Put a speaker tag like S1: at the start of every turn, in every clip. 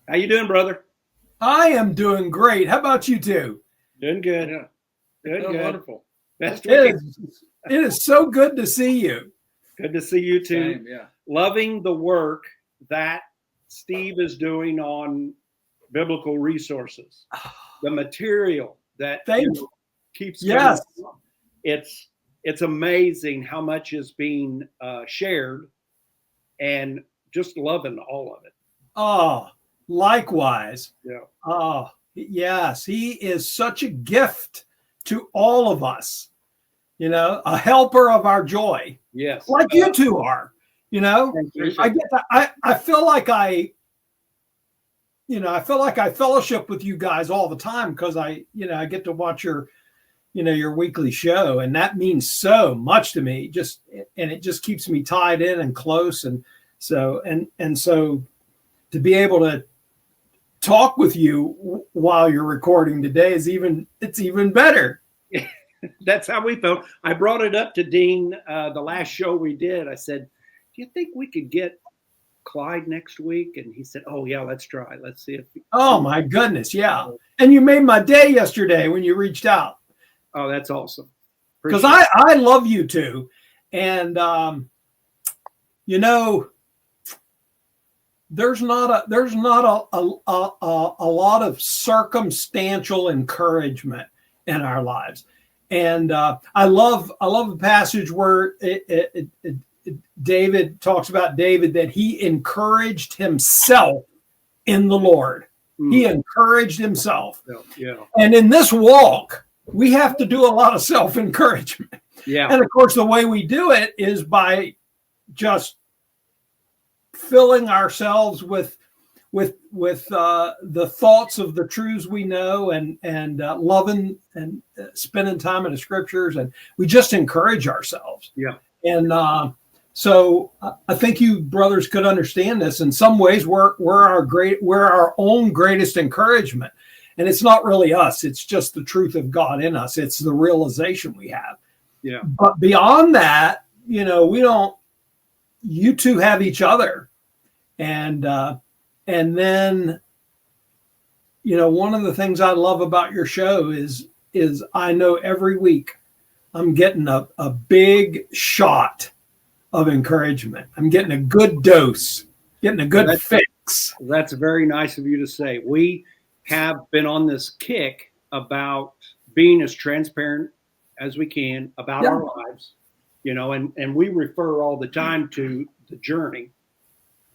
S1: How you doing, brother?
S2: I am doing great. How about you two?
S1: Doing good.
S3: Yeah.
S1: Good,
S3: Oh,
S1: good.
S3: wonderful.
S1: Best we
S2: It
S1: can.
S2: is, it is so good to see you.
S1: Good to see you too.
S3: Same, yeah.
S1: Loving the work that Steve is doing on biblical resources. The material that
S2: Thank you.
S1: keeps
S2: Yes.
S1: coming. It's amazing how much is being shared, and just loving all of it.
S2: Oh, likewise.
S1: Yeah.
S2: Oh, yes. He is such a gift to all of us, a helper of our joy,
S1: Yes.
S2: like you two are.
S1: Thank you.
S2: I get that. I feel like I feel like I fellowship with you guys all the time because I get to watch your weekly show, and that means so much to me. And it just keeps me tied in and close, and so to be able to talk with you while you're recording today it's even better.
S1: That's how we felt. I brought it up to Dean the last show we did. I said, "Do you think we could get Clyde next week?" And he said, "Oh yeah, let's try. Let's see if."
S2: Oh my goodness, yeah! And you made my day yesterday when you reached out.
S1: Oh, that's awesome.
S2: Because I love you two, and there's not a lot of circumstantial encouragement in our lives, and I love the passage where David talks about David, that he encouraged himself in the Lord. He encouraged himself.
S1: Yeah.
S2: And in this walk, we have to do a lot of self-encouragement.
S1: Yeah.
S2: And of course, the way we do it is by just filling ourselves with the thoughts of the truths we know, and loving and spending time in the scriptures, and we just encourage ourselves.
S1: Yeah.
S2: And so I think you brothers could understand this. In some ways, we're our own greatest encouragement, and it's not really us. It's just the truth of God in us. It's the realization we have.
S1: Yeah.
S2: But beyond that, we don't. You two have each other, and then, one of the things I love about your show is I know every week I'm getting a big shot of encouragement. I'm getting a good dose, getting a good fix.
S1: That's very nice of you to say. We have been on this kick about being as transparent as we can about our lives, and we refer all the time to the journey.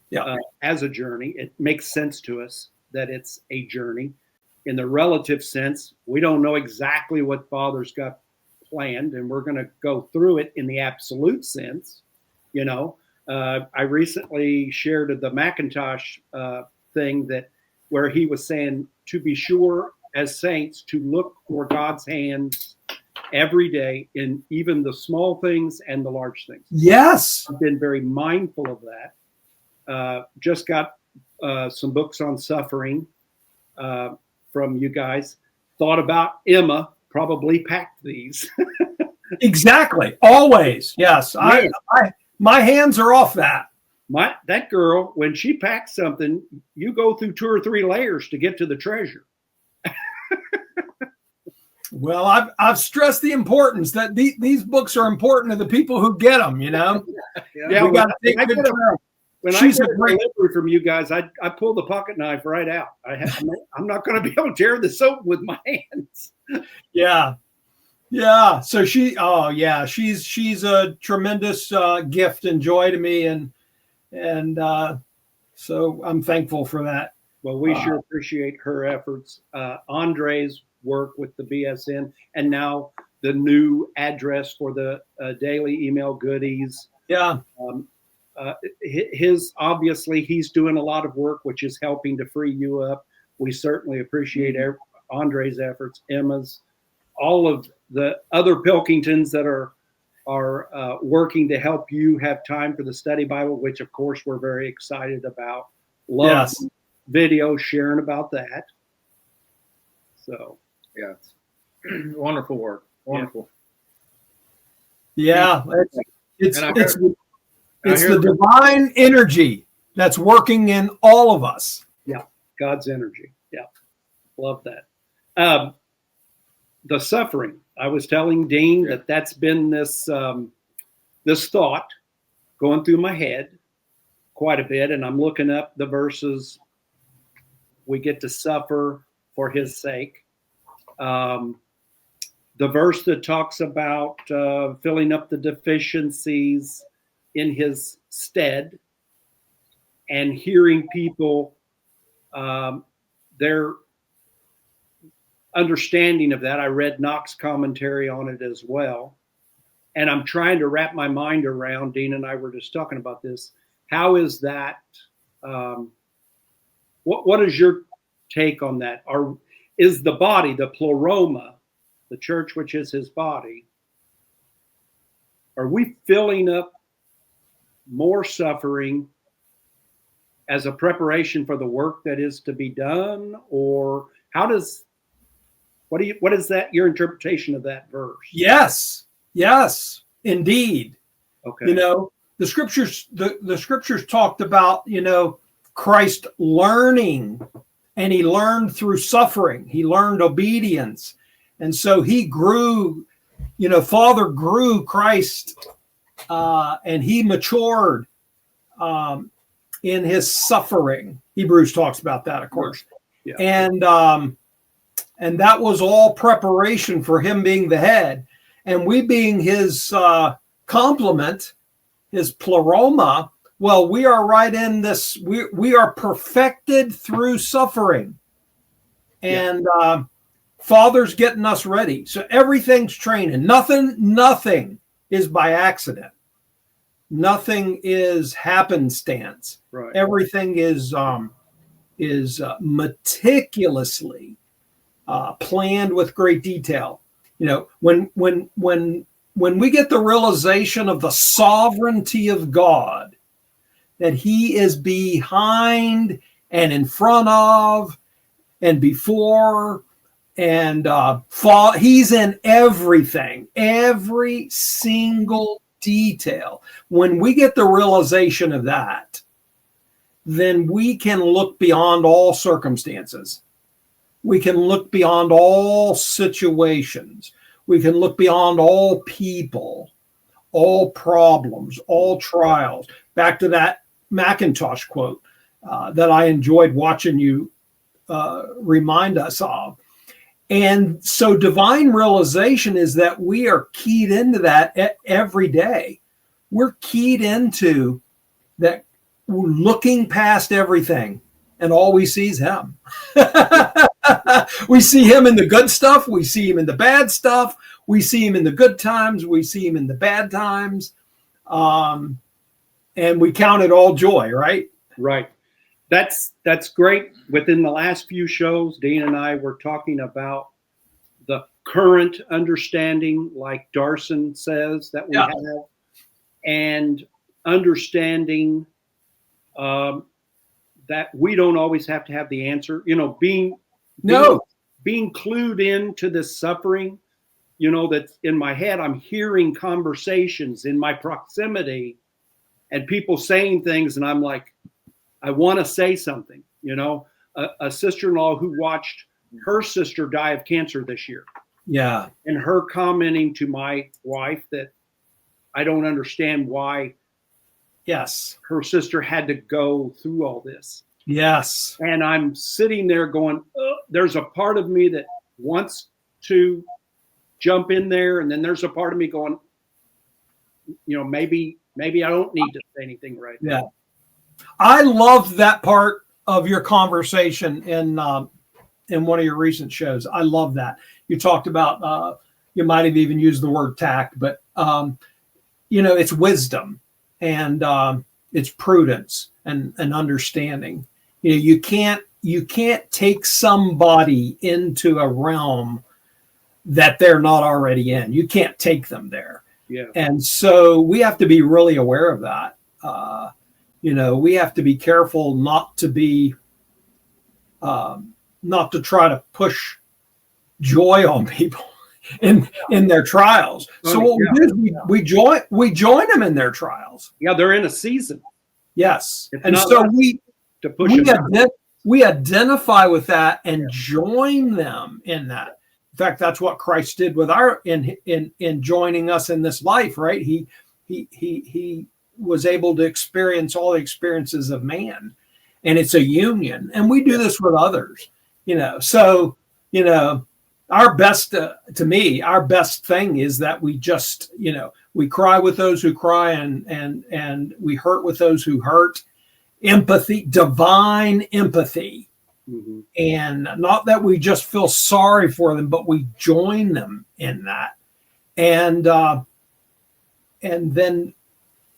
S2: Yeah.
S1: As a journey. It makes sense to us that it's a journey. In the relative sense, we don't know exactly what Father's got planned, and we're going to go through it in the absolute sense. I recently shared the Macintosh thing where he was saying to be sure as saints to look for God's hands every day in even the small things and the large things.
S2: Yes.
S1: I've been very mindful of that. Just got some books on suffering from you guys. Thought about Emma, probably packed these.
S2: Exactly. Always. Yes. My hands are off that.
S1: That girl, when she packs something, you go through 2 or 3 layers to get to the treasure.
S2: Well, I've stressed the importance that these books are important to the people who get them.
S1: Yeah,
S2: we got to take good care of.
S1: When I get a delivery from you guys, I pull the pocket knife right out. I'm not going to be able to tear this open with my hands.
S2: Yeah. Yeah. So she's a tremendous gift and joy to me, and so I'm thankful for that.
S1: Well, we sure appreciate her efforts. Andre's work with the BSN, and now the new address for the daily email goodies.
S2: Yeah.
S1: Obviously he's doing a lot of work, which is helping to free you up. We certainly appreciate Andre's efforts, Emma's, all of the other Pilkingtons that are working to help you have time for the study Bible, which of course we're very excited about. Love video sharing about that. So
S3: yeah, it's wonderful work. Wonderful.
S2: Yeah, it's the divine energy that's working in all of us.
S1: Yeah. God's energy. Yeah. Love that. The suffering. I was telling Dean that that's been this this thought going through my head quite a bit, and I'm looking up the verses. We get to suffer for His sake. The verse that talks about filling up the deficiencies in His stead, and hearing people their understanding of that. I read Knox commentary on it as well. And I'm trying to wrap my mind around, Dean and I were just talking about this. How is that? What is your take on that? Is the body, the pleroma, the church, which is His body, are we filling up more suffering as a preparation for the work that is to be done? Or what is that, your interpretation of that verse?
S2: Yes, indeed.
S1: Okay.
S2: You know, the scriptures talked about, you know, Christ learning, and He learned through suffering. He learned obedience. And so He grew, you know, Father grew Christ, and He matured in His suffering. Hebrews talks about that, of course.
S1: Yeah.
S2: And that was all preparation for Him being the head, and we being His complement, His pleroma. Well, we are right in this. We are perfected through suffering, and Father's getting us ready. So everything's training. Nothing is by accident. Nothing is happenstance.
S1: Right.
S2: Everything is meticulously planned with great detail. You know, when we get the realization of the sovereignty of God, that He is behind and in front of and before, and He's in everything, every single detail. When we get the realization of that, then we can look beyond all circumstances. We can look beyond all situations. We can look beyond all people, all problems, all trials. Back to that Macintosh quote that I enjoyed watching you remind us of. And so divine realization is that we are keyed into that every day. We're keyed into that, looking past everything, and all we see is Him. We see Him in the good stuff. We see Him in the bad stuff. We see Him in the good times. We see Him in the bad times. And we count it all joy, right?
S1: Right. That's great. Within the last few shows, Dean and I were talking about the current understanding, like Darson says, that we have, and understanding that we don't always have to have the answer. You know, being clued into this suffering, you know, that in my head, I'm hearing conversations in my proximity and people saying things, and I'm like, I want to say something. You know, a sister-in-law who watched her sister die of cancer this year.
S2: Yeah.
S1: And her commenting to my wife that I don't understand why her sister had to go through all this.
S2: Yes.
S1: And I'm sitting there going, there's a part of me that wants to jump in there. And then there's a part of me going, you know, maybe I don't need to say anything right now.
S2: Yeah. I loved that part of your conversation in one of your recent shows. I love that. You talked about, you might have even used the word tact, but, you know, it's wisdom and it's prudence and understanding. You know, you can't take somebody into a realm that they're not already in. You can't take them there.
S1: Yeah.
S2: And so we have to be really aware of that. You know, we have to be careful not to try to push joy on people in their trials. So what we do is we join them in their trials.
S1: Yeah, they're in a season.
S2: Yes.
S1: It's
S2: and
S1: not
S2: so
S1: to push
S2: We identify with that and join them in that. In fact, that's what Christ did with our in joining us in this life, right? He was able to experience all the experiences of man, and it's a union. And we do this with others, So, our best, to me, our best thing is that we just, we cry with those who cry, and we hurt with those who hurt. Empathy, divine empathy. Mm-hmm. And not that we just feel sorry for them, but we join them in that. And then,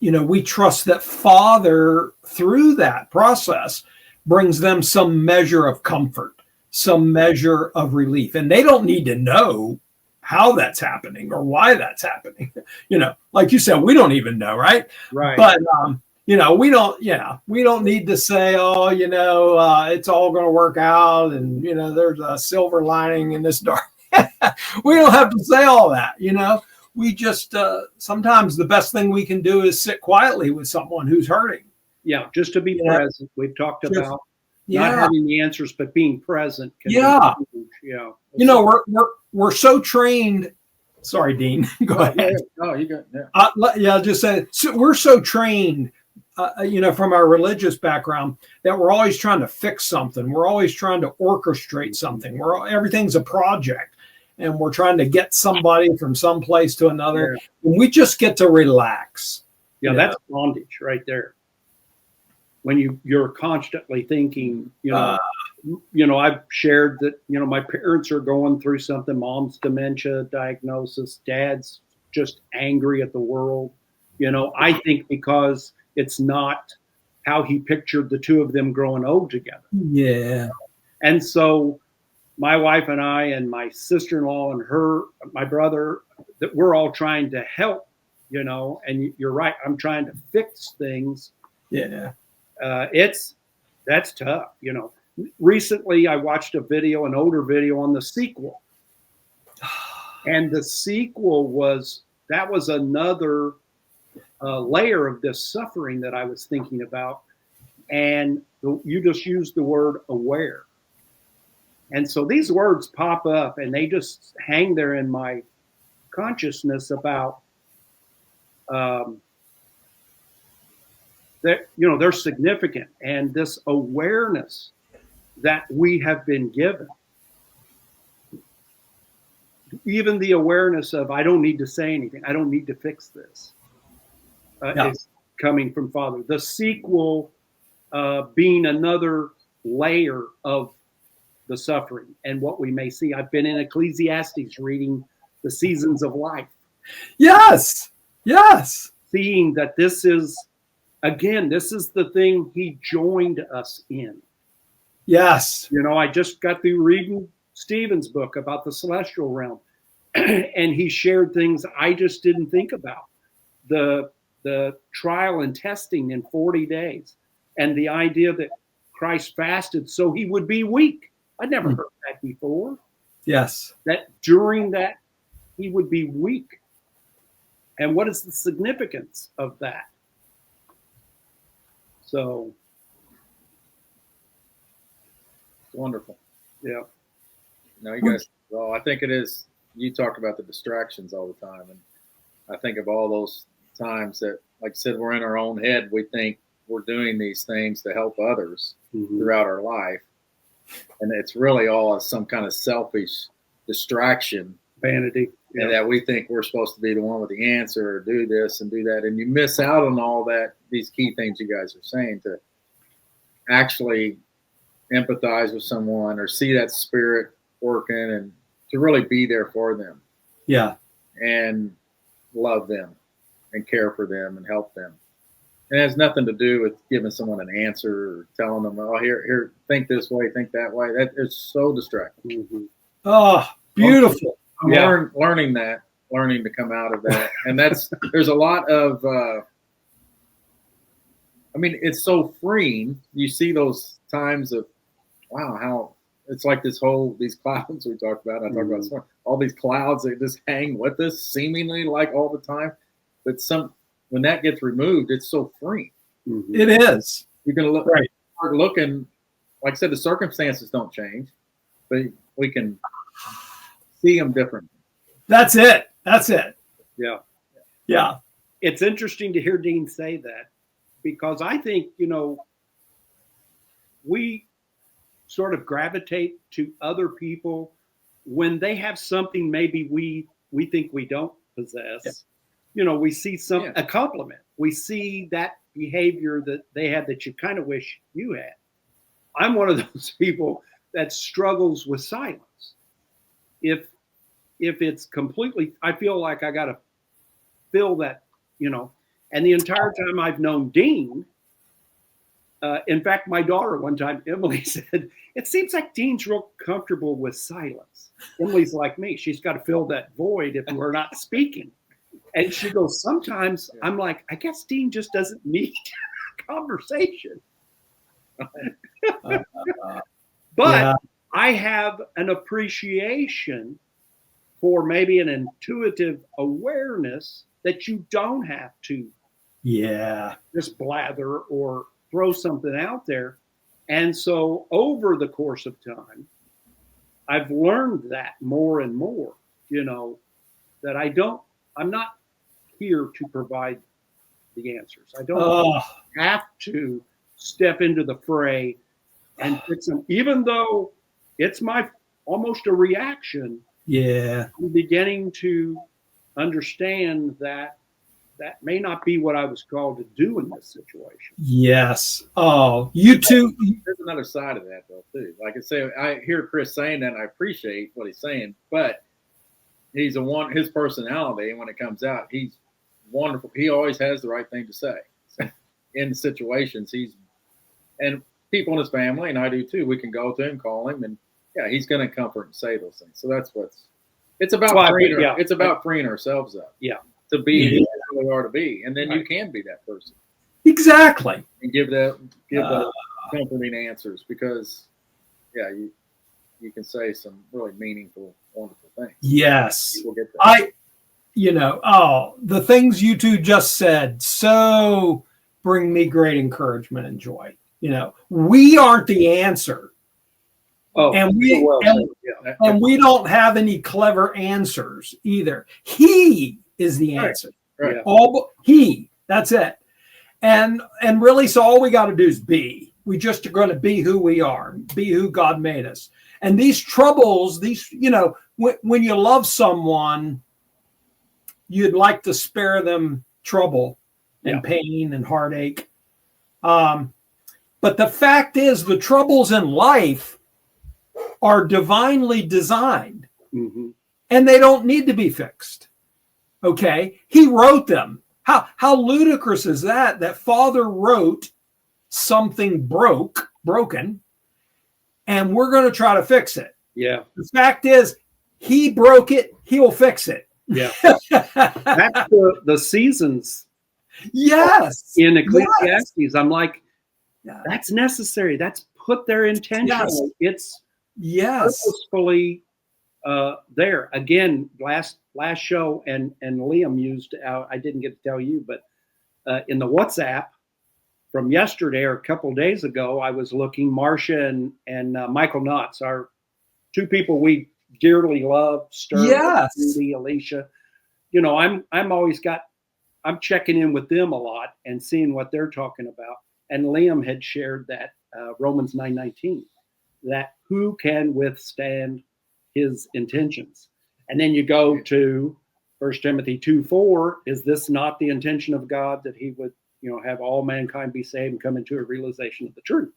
S2: we trust that Father, through that process, brings them some measure of comfort, some measure of relief. And they don't need to know how that's happening or why that's happening. Like you said, we don't even know, right?
S1: Right.
S2: But, we don't need to say, oh, it's all going to work out. And, there's a silver lining in this dark. We don't have to say all that, we just, sometimes the best thing we can do is sit quietly with someone who's hurting.
S1: Yeah. Just to be present. We've talked about not having the answers, but being present.
S2: Yeah.
S1: Yeah.
S2: We're so trained. Sorry, Dean, go ahead.
S3: Oh, you got,
S2: just say, we're so trained, from our religious background, that we're always trying to fix something. We're always trying to orchestrate something. Everything's a project, and we're trying to get somebody from some place to another. Yeah. And we just get to relax.
S1: Yeah, that's bondage right there. When you're constantly thinking, I've shared that, my parents are going through something, mom's dementia diagnosis, dad's just angry at the world. I think because it's not how he pictured the two of them growing old together.
S2: Yeah.
S1: And so my wife and I and my sister-in-law and my brother, that we're all trying to help, and you're right. I'm trying to fix things.
S2: Yeah.
S1: That's tough. Recently I watched an older video on the sequel, and the sequel was another layer of this suffering that I was thinking about. And you just used the word aware. And so these words pop up and they just hang there in my consciousness about that, they're significant. And this awareness that we have been given, even the awareness of, I don't need to say anything, I don't need to fix this, is coming from Father. The sequel being another layer of the suffering and what we may see. I've been in Ecclesiastes reading the seasons of life.
S2: Yes.
S1: Seeing that this is the thing he joined us in.
S2: Yes.
S1: I just got through reading Stephen's book about the celestial realm, and he shared things I just didn't think about. The trial and testing in 40 days, and the idea that Christ fasted so he would be weak. I'd never heard that before.
S2: Yes.
S1: That during that he would be weak. And what is the significance of that? So
S3: wonderful.
S1: Yeah.
S3: No, you guys, well, I think it is, you talk about the distractions all the time. And I think of all those times that, like I said, we're in our own head. We think we're doing these things to help others throughout our life. And it's really all some kind of selfish distraction.
S1: Vanity.
S3: And that we think we're supposed to be the one with the answer or do this and do that. And you miss out on all that, these key things you guys are saying, to actually empathize with someone or see that spirit working and to really be there for them.
S2: Yeah.
S3: And love them and care for them and help them. And it has nothing to do with giving someone an answer or telling them, oh, here, think this way, think that way. That is so distracting.
S2: Mm-hmm. Oh, beautiful.
S3: I'm learning to come out of that. And there's a lot of, it's so freeing. You see those times of, wow, how it's like these clouds we talked about. I talked about all these clouds that just hang with us seemingly like all the time. But when that gets removed, it's so free.
S2: It is.
S3: You can start looking like I said, the circumstances don't change, but we can see them differently.
S2: That's it. That's it.
S1: Yeah.
S2: Yeah.
S1: It's interesting to hear Dean say that, because I think, we sort of gravitate to other people when they have something maybe we think we don't possess. Yeah. We see a compliment. We see that behavior that they have that you kind of wish you had. I'm one of those people that struggles with silence. If it's completely, I feel like I got to fill that, and the entire time I've known Dean, in fact, my daughter one time, Emily, said, it seems like Dean's real comfortable with silence. Emily's like me. She's got to fill that void if we're not speaking. And she goes, sometimes I'm like, I guess Dean just doesn't need conversation. But I have an appreciation for maybe an intuitive awareness that you don't have to just blather or throw something out there. And so over the course of time, I've learned that more and more, that I'm not here to provide the answers. I don't have to step into the fray and fix them, even though it's almost a reaction.
S2: Yeah.
S1: I'm beginning to understand that may not be what I was called to do in this situation.
S2: Yes. Oh, you too.
S3: There's another side of that, though, too. Like I say, I hear Chris saying that, and I appreciate what he's saying, but his personality, and when it comes out, he's wonderful. He always has the right thing to say. So in situations, and people in his family, and I do too, we can go to him, call him, and he's going to comfort and say those things. So that's it's about freeing ourselves up.
S1: Yeah.
S3: To be who we are to be. And then you can be that person.
S2: Exactly.
S3: And give the comforting answers, because you can say some really meaningful, wonderful things.
S2: Yes.
S3: People get that.
S2: The things you two just said so bring me great encouragement and joy. We aren't the answer. And we don't have any clever answers either. He is the answer.
S3: Right.
S2: That's it. And really, so all we got to do is be. We just are going to be who we are, be who God made us. And these troubles, when you love someone, you'd like to spare them trouble and pain and heartache. But the fact is, the troubles in life are divinely designed, and they don't need to be fixed. Okay, he wrote them. How ludicrous is that? That Father wrote something broken, and we're going to try to fix it.
S1: Yeah.
S2: The fact is, he broke it. He will fix it.
S1: Yeah. That's the seasons.
S2: Yes.
S1: In Ecclesiastes, yes. I'm like, that's necessary. That's put there intentionally.
S2: Yes.
S1: It's purposefully there. Again, last show, and Liam used out. I didn't get to tell you, but in the WhatsApp from yesterday or a couple of days ago, I was looking. Marcia and Michael Knotts are two people we dearly love. Stern, Judy, Alicia. I'm checking in with them a lot and seeing what they're talking about. And Liam had shared that Romans 9:19, that who can withstand his intentions? And then you go to 1 Timothy 2:4. Is this not the intention of God, that he would, have all mankind be saved and come into a realization of the truth?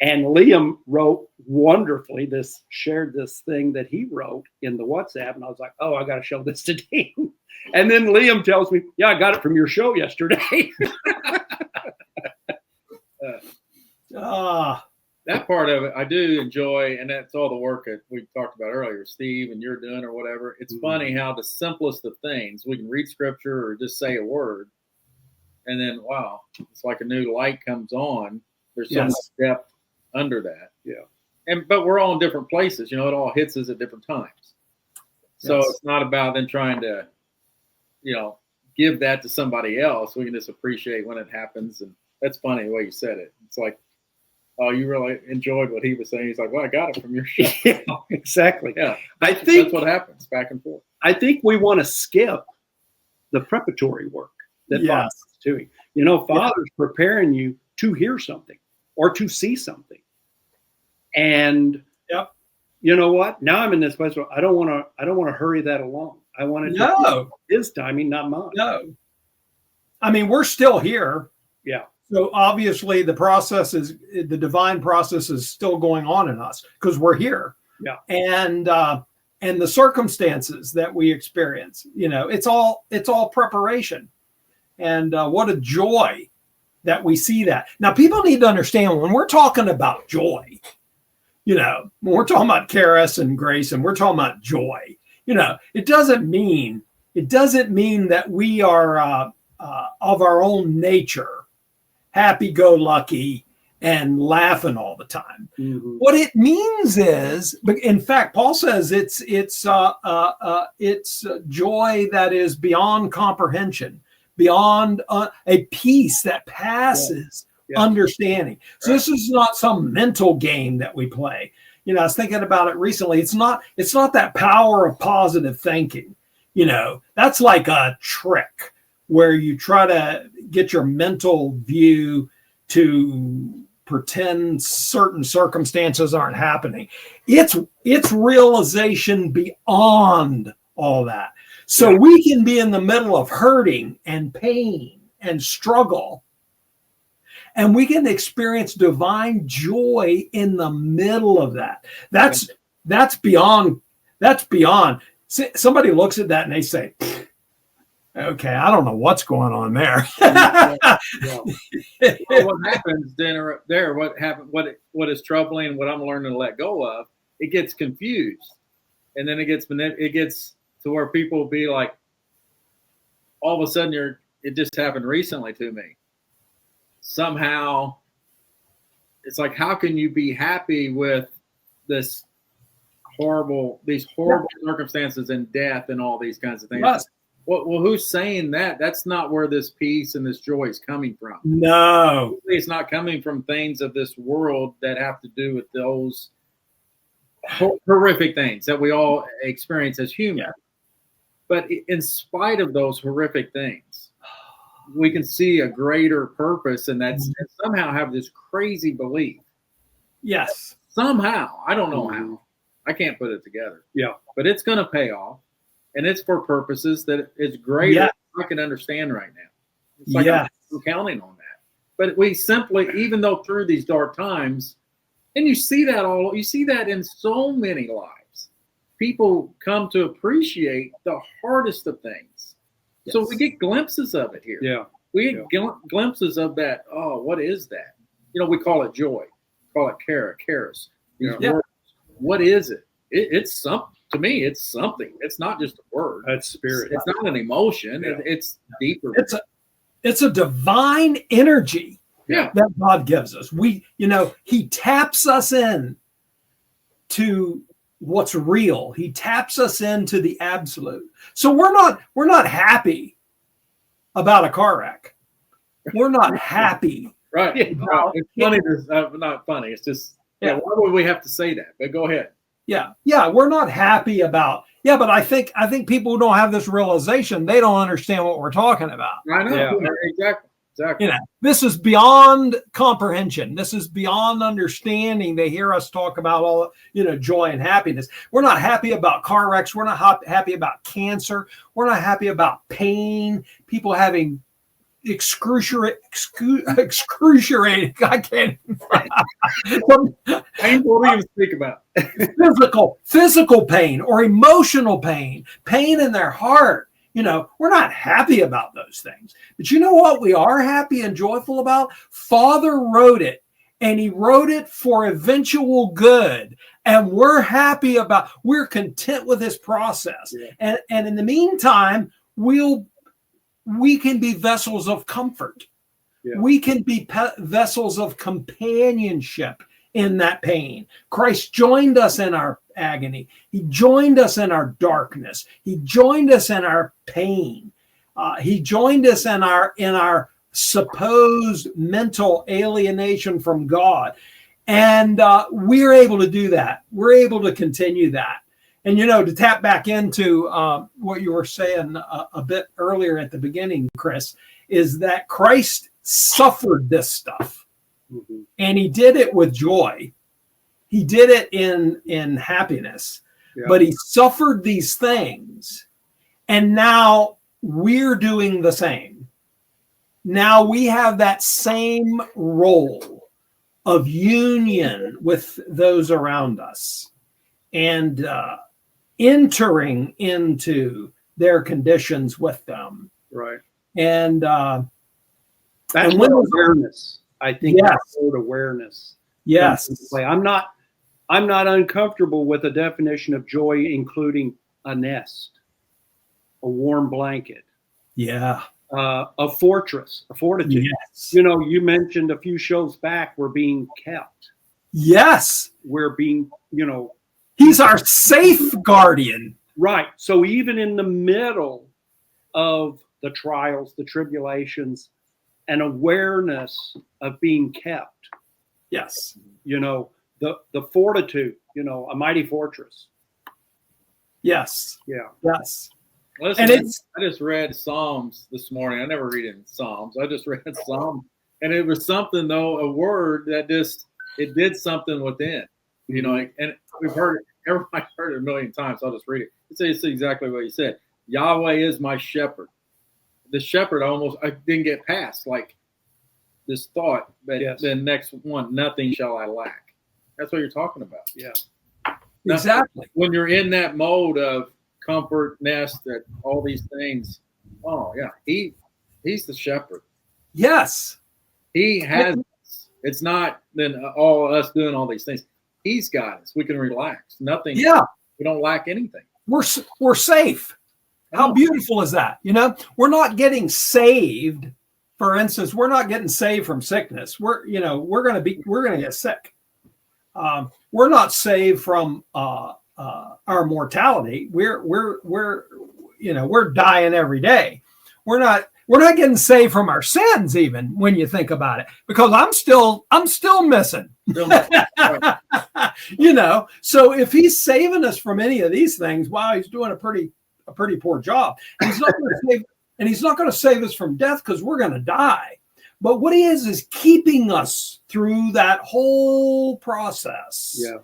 S1: And Liam wrote wonderfully shared this thing that he wrote in the WhatsApp. And I was like, oh, I got to show this to Dean. And then Liam tells me, yeah, I got it from your show yesterday.
S3: That part of it I do enjoy, and that's all the work that we talked about earlier, Steve, and you're doing or whatever. It's funny how the simplest of things, we can read scripture or just say a word, and then wow, it's like a new light comes on. There's so much depth under that. Yeah. But we're all in different places. It all hits us at different times. So it's not about then trying to, give that to somebody else. We can just appreciate when it happens. And that's funny the way you said it. It's like oh, you really enjoyed what he was saying. He's like, well, I got it from your show.
S1: Yeah, exactly.
S3: Yeah,
S1: I think
S3: that's what happens back and forth.
S1: I think we want to skip the preparatory work that
S2: Yes.
S1: Father's doing. You know, Father's preparing you to hear something or to see something. And
S2: Yep.
S1: you know what? Now I'm in this place where I don't want to hurry that along. I want it to be his timing, not mine.
S2: No. I mean, we're still here.
S1: Yeah.
S2: So obviously the divine process is still going on in us because we're here.
S1: Yeah.
S2: And the circumstances that we experience, you know, it's all preparation. And what a joy that we see that. Now, people need to understand when we're talking about joy, you know, when we're talking about charis and grace and we're talking about joy, you know, it doesn't mean that we are of our own nature, happy-go-lucky and laughing all the time.
S1: Mm-hmm.
S2: What it means is, in fact, Paul says it's joy that is beyond comprehension, beyond a peace that passes understanding. So this is not some mental game that we play. You know, I was thinking about it recently. It's not that power of positive thinking. You know, that's like a trick where you try to get your mental view to pretend certain circumstances aren't happening. It's realization beyond all that. So we can be in the middle of hurting and pain and struggle, and we can experience divine joy in the middle of that. That's beyond. Somebody looks at that and they say, okay, I don't know what's going on there.
S3: Well, what happens then there, what is troubling, what I'm learning to let go of, it gets confused. And then it gets to where people will be like, all of a sudden it just happened recently to me. Somehow it's like, how can you be happy with these horrible circumstances and death and all these kinds of things?
S2: Yes.
S3: Well, who's saying that? That's not where this peace and this joy is coming from.
S2: No.
S3: It's not coming from things of this world that have to do with those horrific things that we all experience as humans. Yeah. But in spite of those horrific things, we can see a greater purpose, and that's and somehow have this crazy belief.
S2: Yes.
S3: Somehow, I don't know how. I can't put it together.
S1: Yeah.
S3: But it's going to pay off. And it's for purposes that it's greater than I can understand right now. It's like I'm counting on that. But we simply, even though through these dark times, and you see that in so many lives, people come to appreciate the hardest of things. Yes. So we get glimpses of it here.
S1: Yeah.
S3: We get glimpses of that. Oh, what is that? You know, we call it joy, call it charis. What is it? It's something. To me, it's something. It's not just a word.
S1: That's spirit.
S3: It's not an emotion. Yeah. It's deeper.
S2: It's a divine energy
S3: that
S2: God gives us. He taps us in to what's real. He taps us into the absolute. So we're not happy about a car wreck. We're not happy.
S3: Right. It's funny. Not funny. It's just why would we have to say that? But go ahead.
S2: Yeah, we're not happy about. Yeah, but I think people who don't have this realization, they don't understand what we're talking about.
S3: I know. Yeah. Exactly.
S2: You know, this is beyond comprehension. This is beyond understanding. They hear us talk about all, joy and happiness. We're not happy about car wrecks. We're not happy about cancer. We're not happy about pain. People having excruciating. I can't.
S3: Painful to even speak about.
S2: Physical pain or emotional pain in their heart. We're not happy about those things. But you know what we are happy and joyful about? Father wrote it, and he wrote it for eventual good. And we're happy we're content with this process. Yeah. And in the meantime, we can be vessels of comfort. Yeah. We can be vessels of companionship in that pain. Christ joined us in our agony. He joined us in our darkness. He joined us in our pain. He joined us in our supposed mental alienation from God. And we're able to do that. We're able to continue that. And, to tap back into what you were saying a bit earlier at the beginning, Chris, is that Christ suffered this stuff. Mm-hmm. And he did it with joy. He did it in happiness. Yeah. But he suffered these things. And now we're doing the same. Now we have that same role of union with those around us and entering into their conditions with them.
S1: Right.
S2: And
S1: that's
S2: and
S1: what awareness. I think
S2: yes.
S1: That's what awareness.
S2: Yes.
S1: I'm not uncomfortable with a definition of joy including a nest, a warm blanket.
S2: Yeah.
S1: A fortress, a fortitude.
S2: Yes.
S1: You mentioned a few shows back, we're being kept.
S2: Yes.
S1: We're being,
S2: he's our safe guardian.
S1: Right. So even in the middle of the trials, the tribulations, an awareness of being kept.
S2: Yes.
S1: The fortitude, a mighty fortress.
S2: Yes.
S1: Yeah.
S2: Yes.
S3: Listen, and I just read Psalms this morning. I never read in Psalms. I just read Psalms, and it was something though, a word that it did something within, and we've heard it. Everybody heard it a million times. So I'll just read it. It's exactly what he said. Yahweh is my shepherd. The shepherd I didn't get past like this thought, but yes. The next one, nothing shall I lack. That's what you're talking about.
S1: Yeah,
S2: exactly.
S3: When you're in that mode of comfort, nest, that all these things. Oh yeah, he's the shepherd.
S2: Yes,
S3: he has. It's not then all us doing all these things. He's got us. We can relax. Nothing.
S2: Yeah,
S3: we don't lack anything.
S2: We're safe. How beautiful is that? We're not getting saved. For instance, we're not getting saved from sickness. We're going to get sick. We're not saved from our mortality. We're dying every day. We're not getting saved from our sins, even when you think about it, because I'm still missing. So if he's saving us from any of these things, wow, he's doing a pretty poor job. And he's not going to save us from death because we're going to die. But what he is keeping us through that whole process.
S1: Yeah.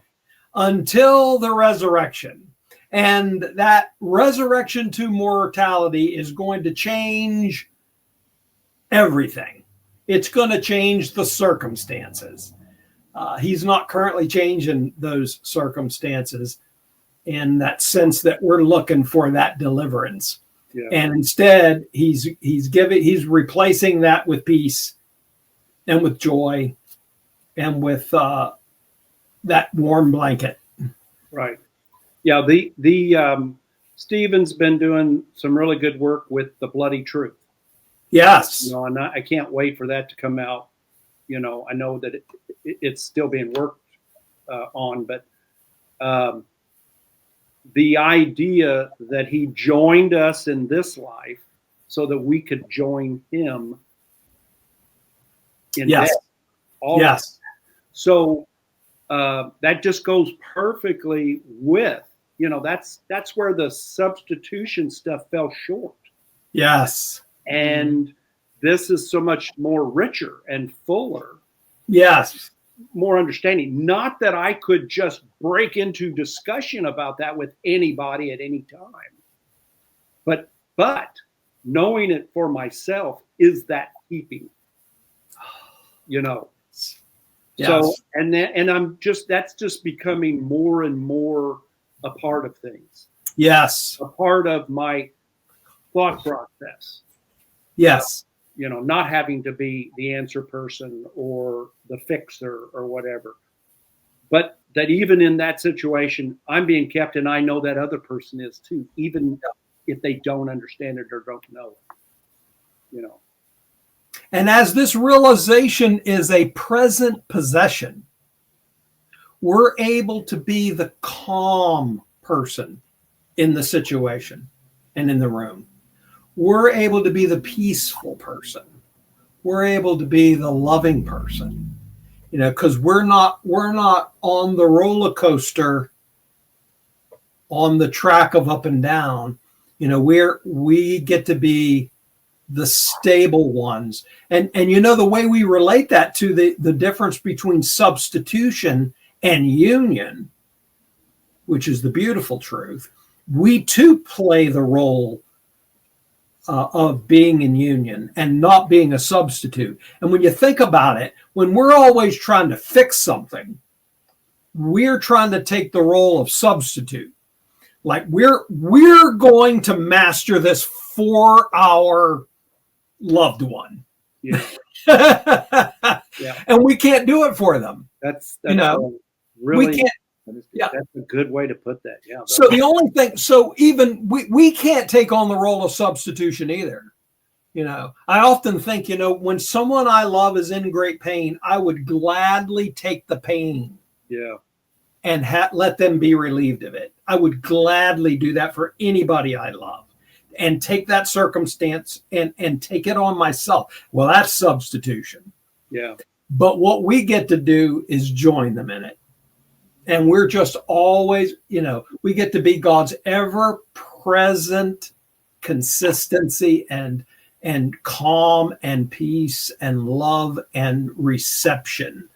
S2: Until the resurrection. And that resurrection to mortality is going to change everything. It's going to change the circumstances. He's not currently changing those circumstances in that sense that we're looking for that deliverance. Yeah. And instead, he's replacing that with peace and with joy and with that warm blanket.
S1: Right. Yeah. The Stephen's been doing some really good work with the bloody truth.
S2: Yes.
S1: And I can't wait for that to come out. I know that it's still being worked on, but the idea that he joined us in this life so that we could join him in
S2: yes.
S1: death.
S2: Yes.
S1: So that just goes perfectly with, that's where the substitution stuff fell short.
S2: Yes.
S1: And this is so much more richer and fuller.
S2: Yes.
S1: More understanding. Not that I could just break into discussion about that with anybody at any time. But knowing it for myself is that keeping. Yes. So that's just becoming more and more a part of things.
S2: Yes.
S1: A part of my thought process.
S2: Yes.
S1: Not having to be the answer person or the fixer or whatever. But that even in that situation, I'm being kept and I know that other person is too, even if they don't understand it or don't know it.
S2: And as this realization is a present possession, we're able to be the calm person in the situation and in the room. We're able to be the peaceful person. We're able to be the loving person. because we're not on the roller coaster on the track of up and down. We get to be the stable ones. And the way we relate that to the difference between substitution and union, which is the beautiful truth, we too play the role of being in union and not being a substitute. And when you think about it, when we're always trying to fix something, we're trying to take the role of substitute. Like we're going to master this for our loved one.
S1: Yeah.
S2: And we can't do it for them.
S1: That's
S2: we can't. Yeah,
S1: that's a good way to put that. Yeah.
S2: So the only thing, so even we can't take on the role of substitution either. I often think, when someone I love is in great pain, I would gladly take the pain.
S1: Yeah.
S2: And let them be relieved of it. I would gladly do that for anybody I love, and take that circumstance and take it on myself. Well, that's substitution.
S1: Yeah.
S2: But what we get to do is join them in it. And we're just always, we get to be God's ever present consistency and calm and peace and love and reception